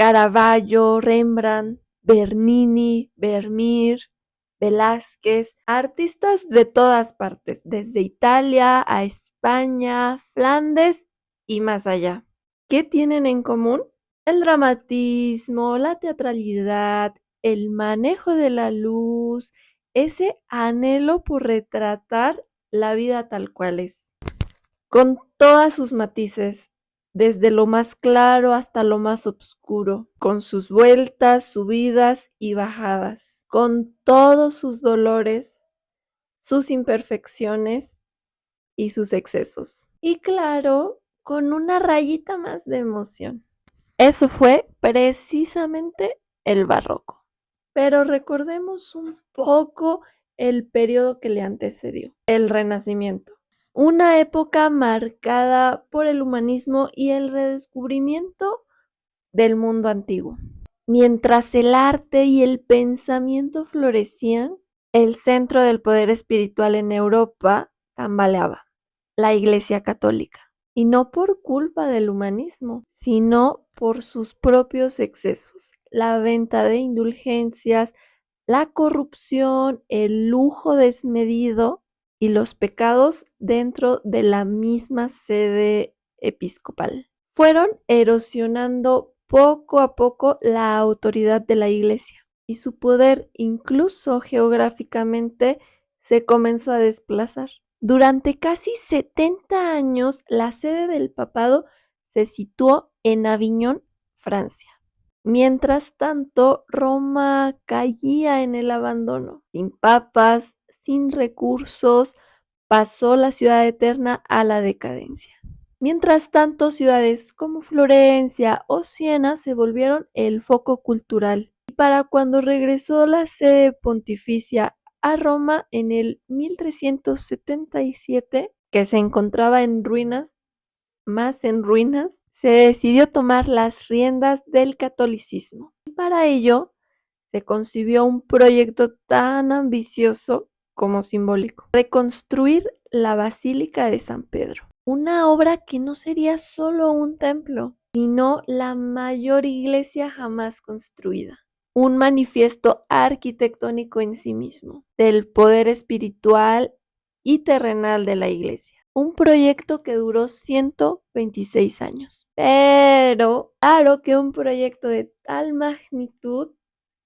Caravaggio, Rembrandt, Bernini, Vermeer, Velázquez, artistas de todas partes, desde Italia a España, Flandes y más allá. ¿Qué tienen en común? El dramatismo, la teatralidad, el manejo de la luz, ese anhelo por retratar la vida tal cual es, con todas sus matices, desde lo más claro hasta lo más oscuro, con sus vueltas, subidas y bajadas, con todos sus dolores, sus imperfecciones y sus excesos. Y claro, con una rayita más de emoción. Eso fue precisamente el barroco. Pero recordemos un poco el periodo que le antecedió, el Renacimiento. Una época marcada por el humanismo y el redescubrimiento del mundo antiguo. Mientras el arte y el pensamiento florecían, el centro del poder espiritual en Europa tambaleaba, la Iglesia Católica. Y no por culpa del humanismo, sino por sus propios excesos, la venta de indulgencias, la corrupción, el lujo desmedido y los pecados dentro de la misma sede episcopal. Fueron erosionando poco a poco la autoridad de la Iglesia y su poder, incluso geográficamente, se comenzó a desplazar. Durante casi 70 años, la sede del papado se situó en Aviñón, Francia. Mientras tanto, Roma caía en el abandono. Sin papas, sin recursos, pasó la ciudad eterna a la decadencia. Mientras tanto, ciudades como Florencia o Siena se volvieron el foco cultural. Y para cuando regresó la sede pontificia a Roma en el 1377, que se encontraba en ruinas, más en ruinas, se decidió tomar las riendas del catolicismo. Y para ello se concibió un proyecto tan ambicioso como simbólico: reconstruir la Basílica de San Pedro. Una obra que no sería solo un templo, sino la mayor iglesia jamás construida. Un manifiesto arquitectónico en sí mismo, del poder espiritual y terrenal de la iglesia. Un proyecto que duró 126 años. Pero claro que un proyecto de tal magnitud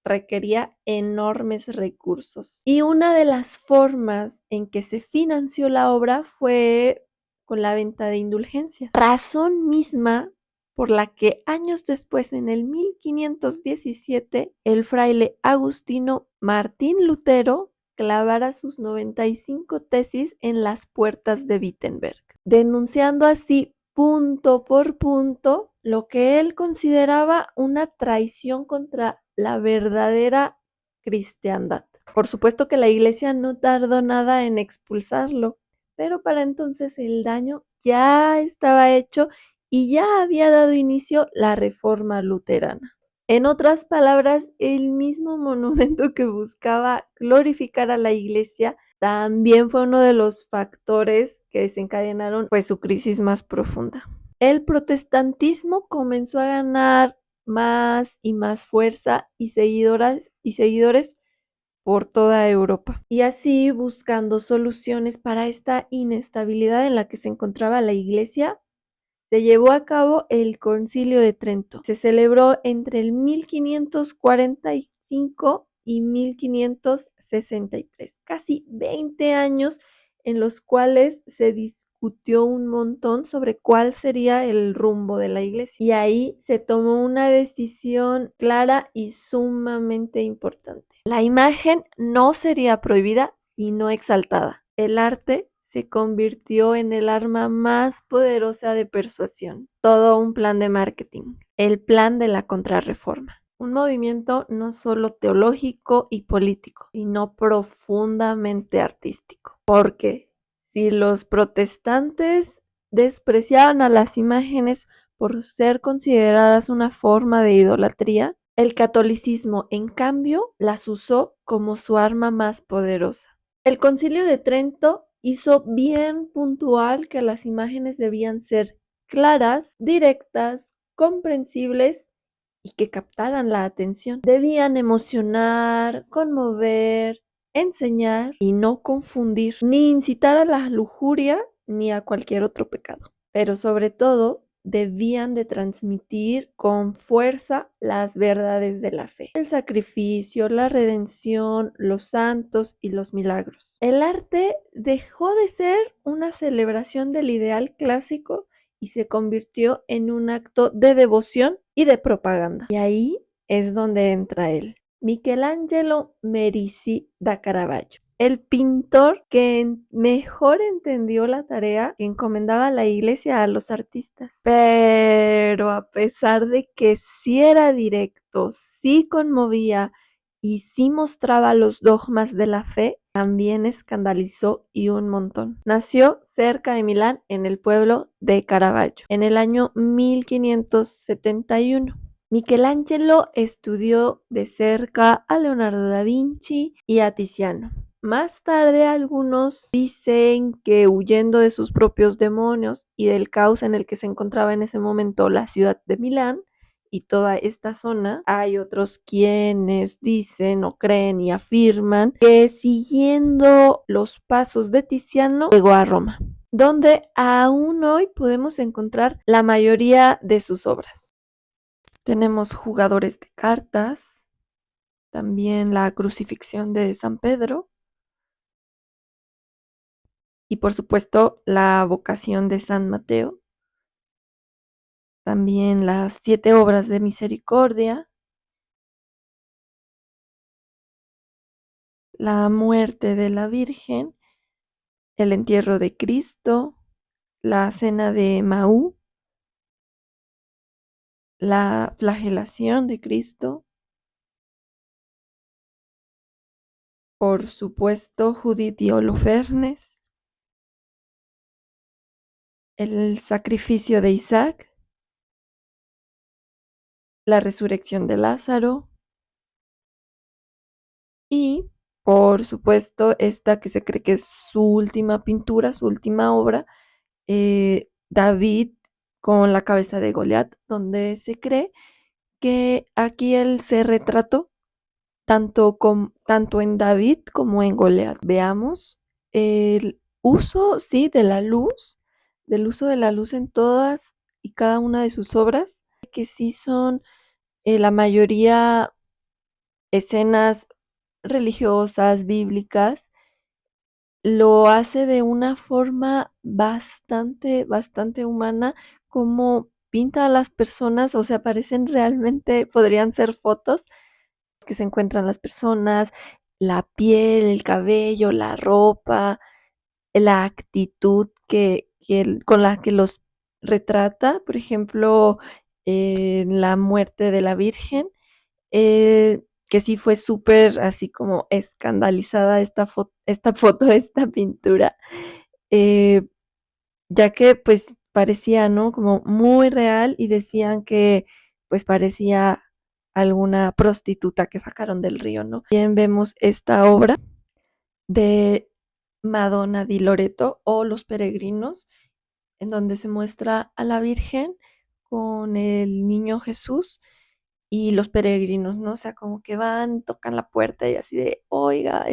requería enormes recursos. Y una de las formas en que se financió la obra fue con la venta de indulgencias, razón misma por la que años después, en el 1517, el fraile agustino Martín Lutero clavara sus 95 tesis en las puertas de Wittenberg, denunciando así punto por punto lo que él consideraba una traición contra la verdadera cristiandad. Por supuesto que la iglesia no tardó nada en expulsarlo, pero para entonces el daño ya estaba hecho y ya había dado inicio la reforma luterana. En otras palabras, el mismo monumento que buscaba glorificar a la iglesia también fue uno de los factores que desencadenaron pues su crisis más profunda. El protestantismo comenzó a ganar más y más fuerza y seguidores por toda Europa. Y así, buscando soluciones para esta inestabilidad en la que se encontraba la iglesia, se llevó a cabo el Concilio de Trento. Se celebró entre el 1545 y 1563, casi 20 años en los cuales se discutió un montón sobre cuál sería el rumbo de la iglesia. Y ahí se tomó una decisión clara y sumamente importante. La imagen no sería prohibida, sino exaltada. El arte se convirtió en el arma más poderosa de persuasión. Todo un plan de marketing, el plan de la contrarreforma. Un movimiento no solo teológico y político, sino profundamente artístico. Porque si los protestantes despreciaban a las imágenes por ser consideradas una forma de idolatría, el catolicismo, en cambio, las usó como su arma más poderosa. El Concilio de Trento hizo bien puntual que las imágenes debían ser claras, directas, comprensibles y que captaran la atención. Debían emocionar, conmover, enseñar y no confundir, ni incitar a la lujuria ni a cualquier otro pecado. Pero sobre todo, debían de transmitir con fuerza las verdades de la fe, el sacrificio, la redención, los santos y los milagros. El arte dejó de ser una celebración del ideal clásico y se convirtió en un acto de devoción y de propaganda. Y ahí es donde entra él, Michelangelo Merisi da Caravaggio, el pintor que mejor entendió la tarea que encomendaba la iglesia a los artistas. Pero a pesar de que sí era directo, sí conmovía y sí mostraba los dogmas de la fe, también escandalizó y un montón. Nació cerca de Milán, en el pueblo de Caravaggio, en el año 1571. Michelangelo estudió de cerca a Leonardo da Vinci y a Tiziano. Más tarde algunos dicen que huyendo de sus propios demonios y del caos en el que se encontraba en ese momento la ciudad de Milán y toda esta zona, hay otros quienes dicen o creen y afirman que siguiendo los pasos de Tiziano llegó a Roma, donde aún hoy podemos encontrar la mayoría de sus obras. Tenemos jugadores de cartas, también la crucifixión de San Pedro y por supuesto la vocación de San Mateo, también las 7 obras de misericordia, la muerte de la Virgen, el entierro de Cristo, la cena de Maú, la flagelación de Cristo, por supuesto Judith y Holofernes, el sacrificio de Isaac, la resurrección de Lázaro y, por supuesto, esta que se cree que es su última pintura, su última obra, David con la cabeza de Goliat, donde se cree que aquí él se retrató tanto en David como en Goliat. Veamos el uso, sí, de la luz, del uso de la luz en todas y cada una de sus obras, que sí son la mayoría escenas religiosas, bíblicas, lo hace de una forma bastante humana, como pinta a las personas, o sea, parecen realmente, podrían ser fotos que se encuentran las personas, la piel, el cabello, la ropa, la actitud con la que los retrata, por ejemplo, en la muerte de la Virgen, que sí fue súper así como escandalizada esta foto, esta pintura, eh, ya que pues parecía, ¿no? Como muy real y decían que pues parecía alguna prostituta que sacaron del río, ¿no? Bien vemos esta obra de Madonna di Loreto o Los Peregrinos, en donde se muestra a la Virgen con el niño Jesús y los peregrinos, ¿no? O sea, como que van, tocan la puerta y así de, oiga,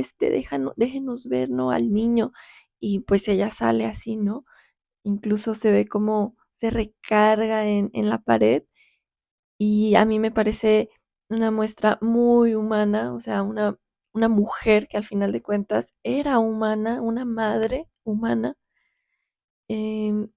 déjenos ver, ¿no? Al niño. Y pues ella sale así, ¿no? Incluso se ve como se recarga en la pared y a mí me parece una muestra muy humana, o sea, una mujer que al final de cuentas era humana, una madre humana. em,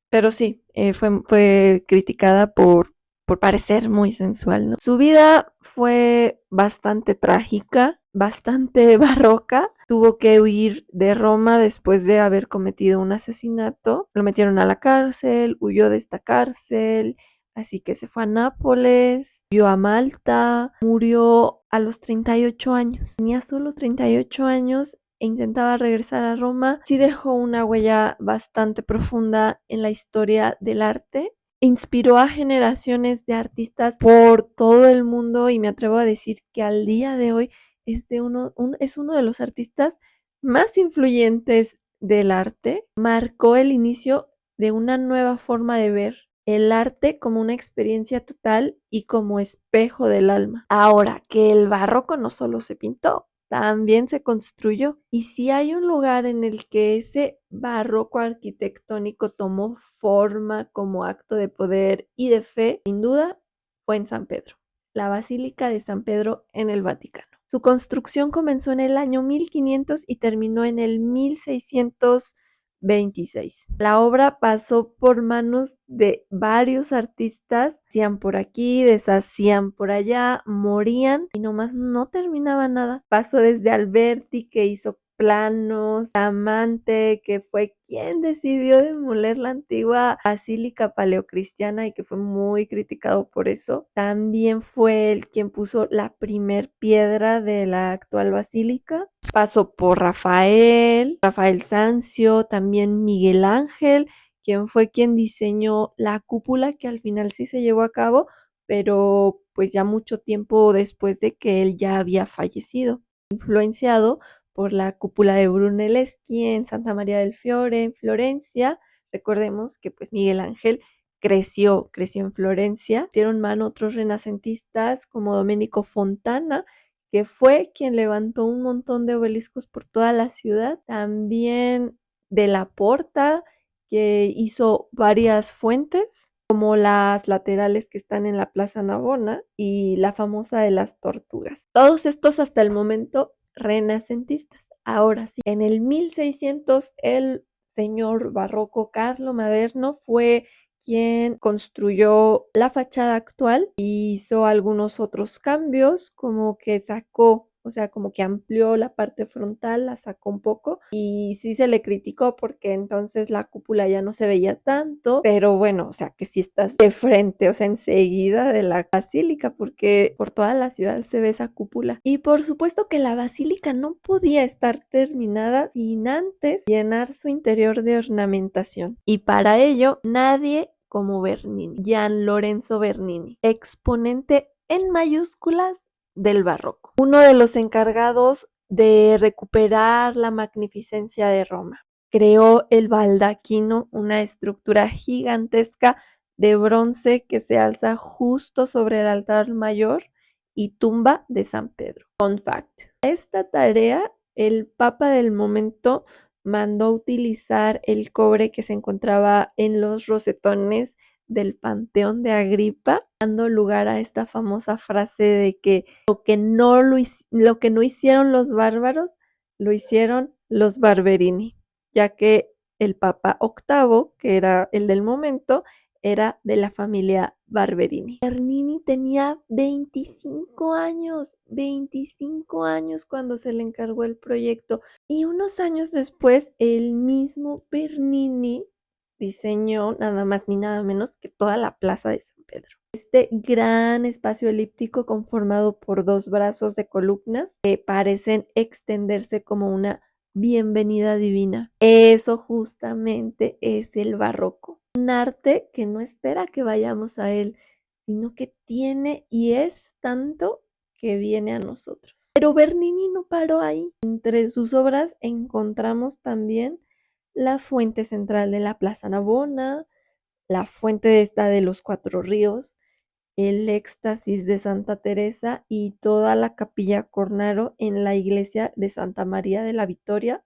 pero sí, fue criticada por parecer muy sensual, ¿no? Su vida fue bastante trágica, bastante barroca. Tuvo que huir de Roma después de haber cometido un asesinato. Lo metieron a la cárcel, huyó de esta cárcel, así que se fue a Nápoles, huyó a Malta, murió a los 38 años. Tenía solo 38 años e intentaba regresar a Roma. Sí dejó una huella bastante profunda en la historia del arte. Inspiró a generaciones de artistas por todo el mundo y me atrevo a decir que al día de hoy es uno de los artistas más influyentes del arte. Marcó el inicio de una nueva forma de ver el arte como una experiencia total y como espejo del alma. Ahora, que el barroco no solo se pintó, también se construyó. Y si hay un lugar en el que ese barroco arquitectónico tomó forma como acto de poder y de fe, sin duda, fue en San Pedro, la Basílica de San Pedro en el Vaticano. Su construcción comenzó en el año 1500 y terminó en el 1626. La obra pasó por manos de varios artistas, hacían por aquí, deshacían por allá, morían y nomás no terminaba nada. Pasó desde Alberti, que hizo planos, Amante, que fue quien decidió demoler la antigua basílica paleocristiana y que fue muy criticado por eso. También fue el quien puso la primer piedra de la actual basílica. Pasó por Rafael Sanzio, también Miguel Ángel, quien fue quien diseñó la cúpula que al final sí se llevó a cabo, pero pues ya mucho tiempo después de que él ya había fallecido. Influenciado por la cúpula de Brunelleschi en Santa María del Fiore, en Florencia. Recordemos que pues Miguel Ángel creció en Florencia. Dieron mano otros renacentistas como Domenico Fontana, que fue quien levantó un montón de obeliscos por toda la ciudad. También de la Porta, que hizo varias fuentes, como las laterales que están en la Plaza Navona y la famosa de las Tortugas. Todos estos hasta el momento renacentistas. Ahora sí, en el 1600 el señor barroco Carlo Maderno fue quien construyó la fachada actual y hizo algunos otros cambios, como que sacó, o sea, como que amplió la parte frontal, la sacó un poco y sí se le criticó porque entonces la cúpula ya no se veía tanto, pero bueno, o sea, que si estás de frente, o sea, enseguida de la basílica, porque por toda la ciudad se ve esa cúpula. Y por supuesto que la basílica no podía estar terminada sin antes llenar su interior de ornamentación. Y para ello, nadie como Bernini, Gian Lorenzo Bernini, exponente en mayúsculas del barroco, uno de los encargados de recuperar la magnificencia de Roma. Creó el baldaquino, una estructura gigantesca de bronce que se alza justo sobre el altar mayor y tumba de San Pedro. Fun fact: esta tarea, el papa del momento mandó utilizar el cobre que se encontraba en los rosetones del Panteón de Agripa, dando lugar a esta famosa frase de que lo que no hicieron los bárbaros, lo hicieron los Barberini, ya que el Papa octavo, que era el del momento, era de la familia Barberini. Bernini tenía 25 años cuando se le encargó el proyecto y unos años después el mismo Bernini diseñó nada más ni nada menos que toda la plaza de San Pedro. Este gran espacio elíptico conformado por dos brazos de columnas que parecen extenderse como una bienvenida divina. Eso justamente es el barroco. Un arte que no espera que vayamos a él, sino que tiene y es tanto que viene a nosotros. Pero Bernini no paró ahí. Entre sus obras encontramos también la fuente central de la Plaza Navona, la fuente esta de los Cuatro Ríos, el éxtasis de Santa Teresa y toda la capilla Cornaro en la iglesia de Santa María de la Victoria,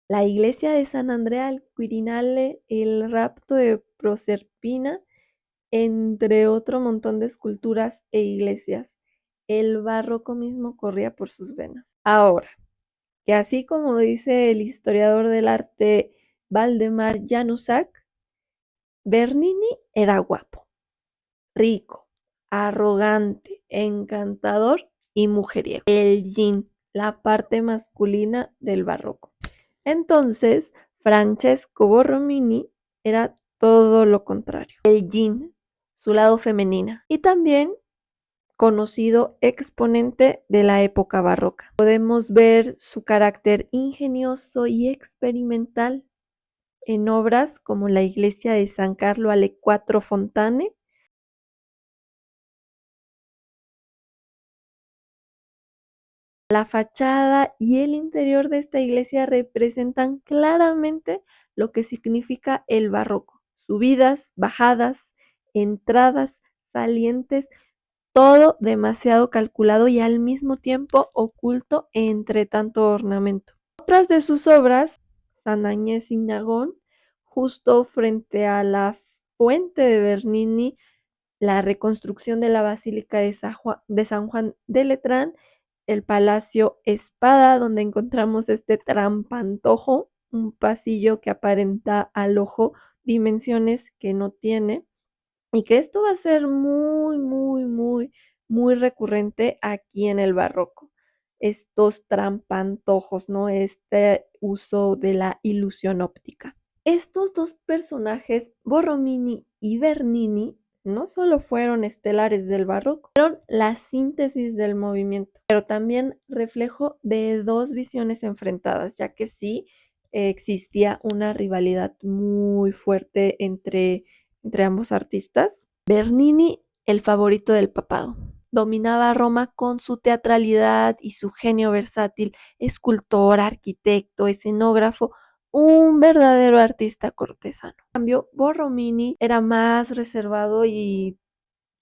la iglesia de San Andrea al Quirinale, el rapto de Proserpina, entre otro montón de esculturas e iglesias. El barroco mismo corría por sus venas. Ahora, que así como dice el historiador del arte Valdemar Januzak, Bernini era guapo, rico, arrogante, encantador y mujeriego. El yin, la parte masculina del barroco. Entonces, Francesco Borromini era todo lo contrario. El yin, su lado femenina. Y también conocido exponente de la época barroca. Podemos ver su carácter ingenioso y experimental en obras como la iglesia de San Carlo alle Quattro Fontane. La fachada y el interior de esta iglesia representan claramente lo que significa el barroco, subidas, bajadas, entradas, salientes, todo demasiado calculado y al mismo tiempo oculto entre tanto ornamento. Otras de sus obras, San Agnès y Nagón, justo frente a la fuente de Bernini, la reconstrucción de la Basílica de San Juan de Letrán, el Palacio Espada, donde encontramos este trampantojo, un pasillo que aparenta al ojo dimensiones que no tiene, y que esto va a ser muy, muy, muy, muy recurrente aquí en el barroco. Estos trampantojos, ¿no? Este uso de la ilusión óptica. Estos dos personajes, Borromini y Bernini, no solo fueron estelares del barroco, fueron la síntesis del movimiento, pero también reflejo de dos visiones enfrentadas, ya que sí existía una rivalidad muy fuerte entre ambos artistas. Bernini, el favorito del papado, dominaba Roma con su teatralidad y su genio versátil, escultor, arquitecto, escenógrafo, un verdadero artista cortesano. En cambio, Borromini era más reservado y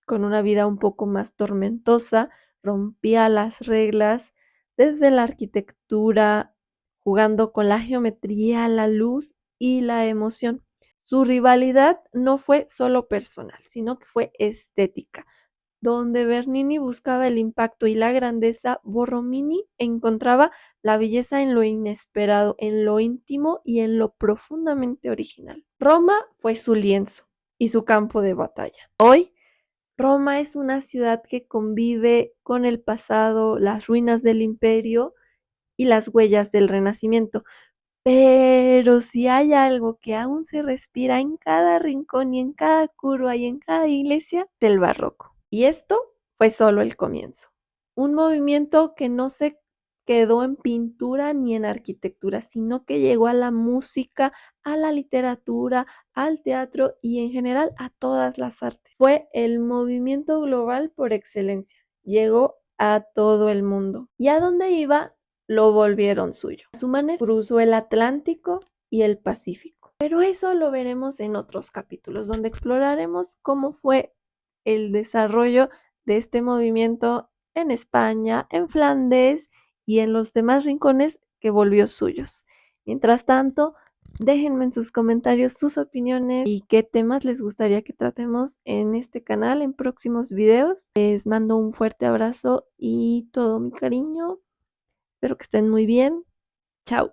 con una vida un poco más tormentosa, rompía las reglas desde la arquitectura, jugando con la geometría, la luz y la emoción. Su rivalidad no fue solo personal, sino que fue estética. Donde Bernini buscaba el impacto y la grandeza, Borromini encontraba la belleza en lo inesperado, en lo íntimo y en lo profundamente original. Roma fue su lienzo y su campo de batalla. Hoy, Roma es una ciudad que convive con el pasado, las ruinas del imperio y las huellas del Renacimiento. Pero si hay algo que aún se respira en cada rincón y en cada curva y en cada iglesia, es el barroco. Y esto fue solo el comienzo. Un movimiento que no se quedó en pintura ni en arquitectura, sino que llegó a la música, a la literatura, al teatro y en general a todas las artes. Fue el movimiento global por excelencia. Llegó a todo el mundo. ¿Y a dónde iba? Lo volvieron suyo. A su manera, cruzó el Atlántico y el Pacífico. Pero eso lo veremos en otros capítulos, donde exploraremos cómo fue el desarrollo de este movimiento en España, en Flandes y en los demás rincones que volvió suyos. Mientras tanto, déjenme en sus comentarios sus opiniones y qué temas les gustaría que tratemos en este canal en próximos videos. Les mando un fuerte abrazo y todo mi cariño. Espero que estén muy bien. Chao.